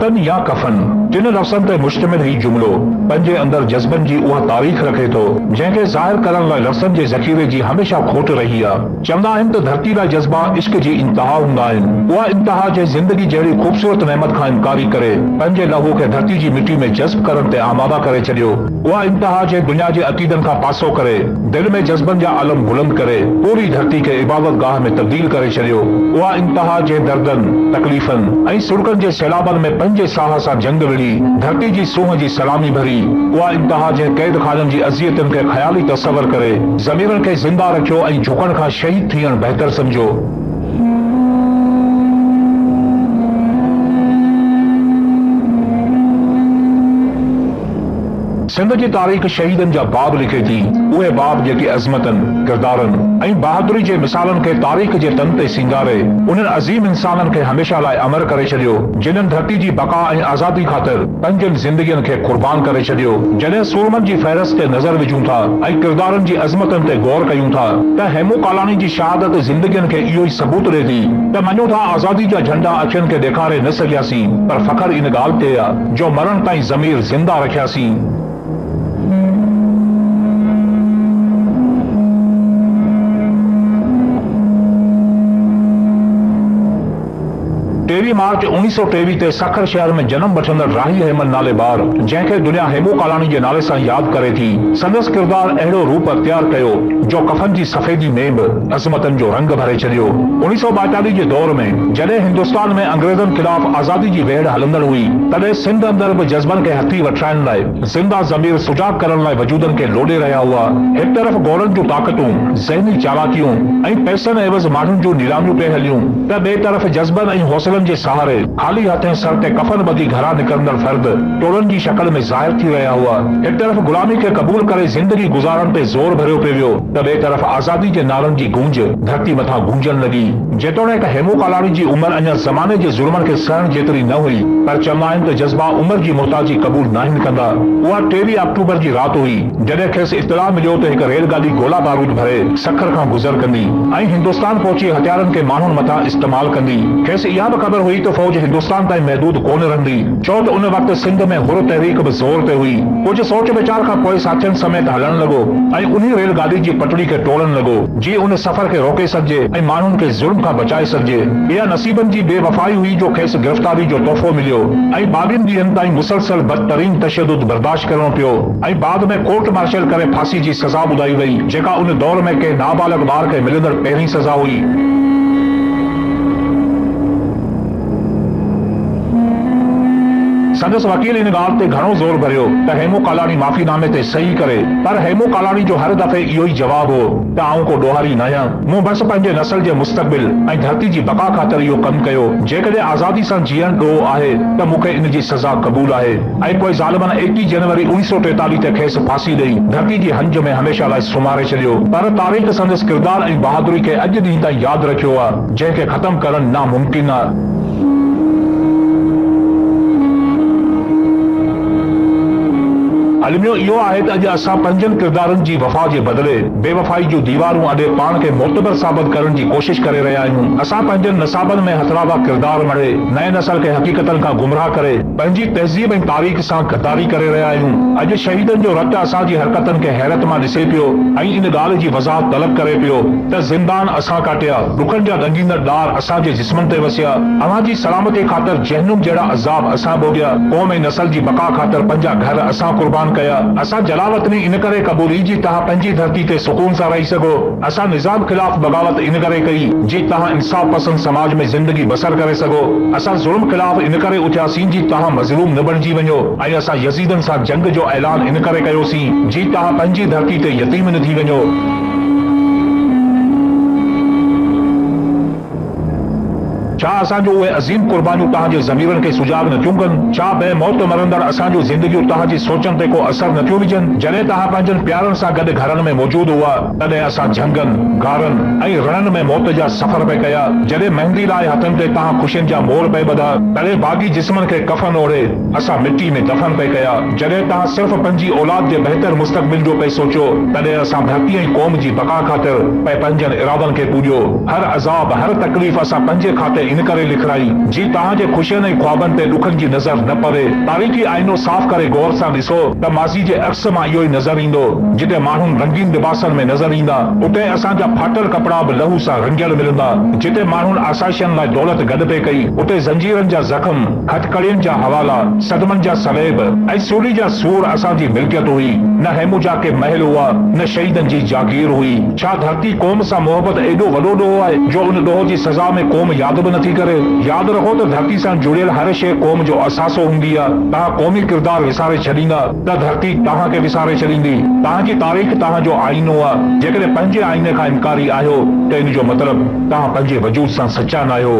बदन या कफन टिन लफ़्ज़नि ते मुश्तमिल ही जुमिलो पंहिंजे अंदर जज़्बनि जी उहा तारीख़ रखे थो जंहिंखे ज़ाहिर करण लाइ लफ़्ज़नि जे ज़ख़ीरे जी हमेशा खोट रही आहे। चवंदा आहिनि त धरती लाइ जज़्बा इश्क जी इंतहा हूंदा आहिनि। उहा इंतहा जे ज़िंदगी जहिड़ी ख़ूबसूरत नेमत खां इनकारी करे पंहिंजे लहू खे धरती जी मिट्टी में जज़्ब करण ते आमादा करे छॾियो। उहा इंतहा जे दुनिया जे अक़ीदनि खां पासो करे दिल में जज़्बनि जा आलम बुलंद करे पूरी धरती खे इबादत गाह में तब्दील करे छॾियो। उहा इंतहा जे दर्दनि तकलीफ़नि ऐं सुड़कनि जे सैलाबनि में पंहिंजे साह सां जंग विढ़ी धरती जी सूंह जी सलामी भरी। उहा इंतहा जे क़ैद खाननि जी अज़ियतुनि खे ख़याली तसवर करे ज़मीरनि खे ज़िंदा रखियो ऐं झुकण खां शहीद थियण बहितर समझो। सिंध जी तारीख़ शहीदनि जा बाब लिखे थी। उहे बाब जेके अज़मतनि किरदारनि ऐं बहादुरी जे मिसालनि खे तारीख़ जे तन ते सींगारे उन्हनि अज़ीम इंसाननि खे हमेशा लाइ अमर करे छॾियो जिन्हनि धरती जी बका ऐं आज़ादी ख़ातिर पंहिंजनि ज़िंदगियुनि खे क़ुर्बान करे छॾियो। जॾहिं सूरमनि जी फ़हरिस्त ते नज़र विझूं था ऐं किरदारनि जी अज़मतनि ते गौर कयूं था त हेमू कालानी जी शहादत ज़िंदगियुनि खे इहो ई सबूत ॾिए थी त मञो था आज़ादी जा झंडा अखियुनि खे ॾेखारे न सघियासीं पर फ़ख़्र इन ॻाल्हि ते आहे जो मरण ताईं ज़मीर ज़िंदा रखियासीं। मार्च 1923 ते सखर शहर में जन्म वठंदड़ राही अहमद नाले ॿार जंहिंखे दुनिया हेमू कालानी जे नाले सां यादि करे थी संदसि किरदार अहिड़ो रूप अख्तियार कयो जो कफन जी सफ़ेदी में बि अज़मतनि जो रंग भरे छॾियो। 1942 जे दौर में जॾहिं हिंदुस्तान में अंग्रेज़नि ख़िलाफ़ आज़ादी जी वेढ़ हलंदड़ हुई तॾहिं सिंध अंदर बि जज़्बनि खे हथी वठाइण लाइ ज़िंदा ज़मीर सुजाग करण लाइ वजूदनि खे लोॾे रहिया हुआ। हिक तरफ़ गौरनि जूं ताक़तूं ज़हनी चालाकियूं ऐं पैसनि एवज़ माण्हुनि जूं नीलामियूं पे हलियूं त ॿिए तरफ़ जज़्बनि ऐं हौसलनि जे सहारे खाली हथें सर ते कफन बदी घरा निकरंदड़ फर्द टोलनि जी शक्ल में ज़ाहिर थी रहिया हुआ। एक तरफ़ गुलामी खे क़बूल करे जिंदगी गुज़ारण ते ज़ोर भरियो पियो त ॿिए तरफ़ आज़ादी जे नारनि जी गूंज धरती मथां गूंजण लॻी। जेतोणीकि हेमू कालानी जी उमिरि अञा ज़माने जे ज़ुल्मनि खे सहण जेतिरी न हुई पर चवंदा आहिनि त जज़्बा उमिरि जी मुहताजी क़बूल नाहिनि कंदा। उहा 23 अक्टूबर जी राति हुई जॾहिं खेसि इत्तला मिलियो त हिक रेलगाॾी गोला बारूद भरे सखर खां गुज़र कंदी ऐं हिंदुस्तान पहुची हथियारनि खे माण्हुनि मथां इस्तेमाल कंदी। खेसि इहा बि ख़बर हुई त फौज हिंदुस्तान ताईं महदूद कोन रहंदी छो त उन वक़्तु सिंध में हुर तहरीक बि ज़ोर ते हुई। कुझु सोच वीचार खां पोइ साथियुनि समेत हलण लॻो ऐं उन्ही रेलगाॾी जी पटड़ी खे टोड़ण लॻो जीअं उन सफ़र खे रोके सघिजे ऐं माण्हुनि खे ज़ुल्म खां बचाए सघिजे। इहा नसीबनि जी बेवफ़ाई हुई जो खेसि गिरफ़्तारी जो तोहफ़ो मिलियो ऐं 22 ॾींहनि ताईं मुसलसल बदतरीन तशद्दुद बर्दाश्त करणो पियो ऐं बाद में कोर्ट मार्शल करे फांसी जी सज़ा ॿुधाई वई जेका उन दौर में कंहिं नाबालिग ॿार खे मिलंदड़ पहिरीं सज़ा हुई। संदसि वकील इन ॻाल्हि ते घणो ज़ोर भरियो त हेमू कालानी माफ़ीनामे ते सही करे पर हेमू कालानी जो हर दफ़े इहो ई जवाबु हो त आऊं को ॾोहारी न आहियां। मूं बसि पंहिंजे नस्ल जे मुस्तक़बिल ऐं धरती जी बका ख़ातिर इहो कमु कयो। जेकॾहिं आज़ादी सां जीअण ॾोह आहे त मूंखे इन जी सज़ा क़बूल आहे। ऐं पोइ ज़ालिमनि 21 जनवरी 1943 ते खेसि फांसी ॾेई धरती जी हंज में हमेशा लाइ सुम्हारे छॾियो। पर तारीख़ संदसि किरदार ऐं बहादुरी खे अॼु ॾींहं ताईं यादि रखियो आहे जंहिंखे ख़तमु करणु नामुमकिन आहे। अलमियो इहो आहे त अॼु असां पंजनि किरदारनि जी वफ़ा जे बदिले बेवफ़ाई जूं दीवारूं आॾे पाण खे मोतबर साबित करण जी कोशिश करे रहिया आहियूं। असां पंहिंजनि नसाबनि में हथरावा किरदार मढ़े नए नस्ल खे हक़ीक़तनि खां गुमराह करे पंहिंजी तहज़ीब ऐं तारीख़ सां गद्दारी करे रहिया आहियूं। अॼु शहीदनि जो रतु असांजी हरकतनि खे हैरत मां ॾिसे पियो ऐं इन ॻाल्हि जी वज़ाहत तलब करे पियो त ज़िंदान असां काटिया, ॾुखनि जा ॾंगींदड़ ॾार असांजे जिस्मनि ते वसिया, अव्हांजी सलामती ख़ातिर जहनुम जहिड़ा अज़ाब असां भोॻिया, क़ौम ऐं नस्ल जी बका ख़ातिर पंहिंजा घर असां क़ुर्बान कया। असां जलावतनी इन करे क़बूली जी तव्हां पंहिंजी धरती ते सुकून सां रही सघो। असां निज़ाम ख़िलाफ़ बग़ावत इन करे कई जी तव्हां इंसाफ़ पसंद समाज में ज़िंदगी बसर करे सघो। असां ज़ुल्म ख़िलाफ़ इन करे उथियासीं जी तव्हां मज़लूम न बणिजी वञो ऐं असां यज़ीदनि सां जंग जो ऐलान इन करे कयोसीं जी तव्हां पंहिंजी धरती ते यतीम न थी वञो। छा असांजो उहे अज़ीम कुर्बानियूं तव्हांजे ज़मीरनि खे सुजाग न थियूं कनि? छा बे मौत मरंदड़ असांजूं ज़िंदगियूं तव्हांजी सोचनि ते को असर न थियूं विझनि? जॾहिं तव्हां पंहिंजनि प्यारनि सां गॾु घरनि में मौजूदु हुआ तॾहिं असां झंगनि, गारनि ऐं रणनि में मौत जा सफ़र पे कया। जॾहिं मेहंदी लाइ हथनि ते तव्हां ख़ुशियुनि जा मोर पे ॿधा तॾहिं बाग़ी जिस्मनि खे कफ़न ओढ़े असां मिट्टी में दफ़न पे कया। जॾहिं तव्हां सिर्फ़ पंहिंजी औलाद जे बहितर मुस्तक़बिल जो पे सोचियो तॾहिं असां धरती ऐं क़ौम जी बका ख़ातिर पे पंहिंजनि इरादनि खे पूॼियो। हर अज़ाब, हर तकलीफ़ असां पंहिंजे खाते इन करे लिखराई जी तव्हांजे ख़ुशियुनि ऐं ख्वाबनि ते ॾुखनि जी नज़र न पवे। तारीख़ी आईनो साफ़ करे गौर सां ॾिसो त माज़ी जे अक्स मां इहो ई नज़र ईंदो। जिते माण्हू रंगीन लिबासनि में नज़र ईंदा उते असांजा फाटल कपिड़ा बि लहू सां रंगियल मिलंदा। जिते माण्हुनि आसाइशनि लाइ दौलत गॾु पे कई उते ज़ंजीरनि जा ज़ख़्म, हथकड़ियुनि जा हवाला, सदमनि जा सलेब ऐं सूली जा सूर असांजी मिल्कियत हुई। न हेमूजा के महल हुआ, न शहीदनि जी जागीर हुई। छा धरती क़ौम सां मोहबत एॾो वॾो ॾोहो आहे जो उन ॾोह जी सज़ा में क़ौम यादि बि नथी करे? यादि रखो त धरती सां जुड़ियल हर शइ क़ौम जो असासो हूंदी आहे। तव्हां क़ौमी किरदार विसारे छॾींदा त धरती तव्हांखे विसारे छॾींदी। तव्हांजी तारीख़ तव्हांजो आईनो आहे। जेकॾहिं पंहिंजे आईने खां इनकारी आहियो त इन जो मतिलबु तव्हां पंहिंजे वजूद सां सचा न आहियो।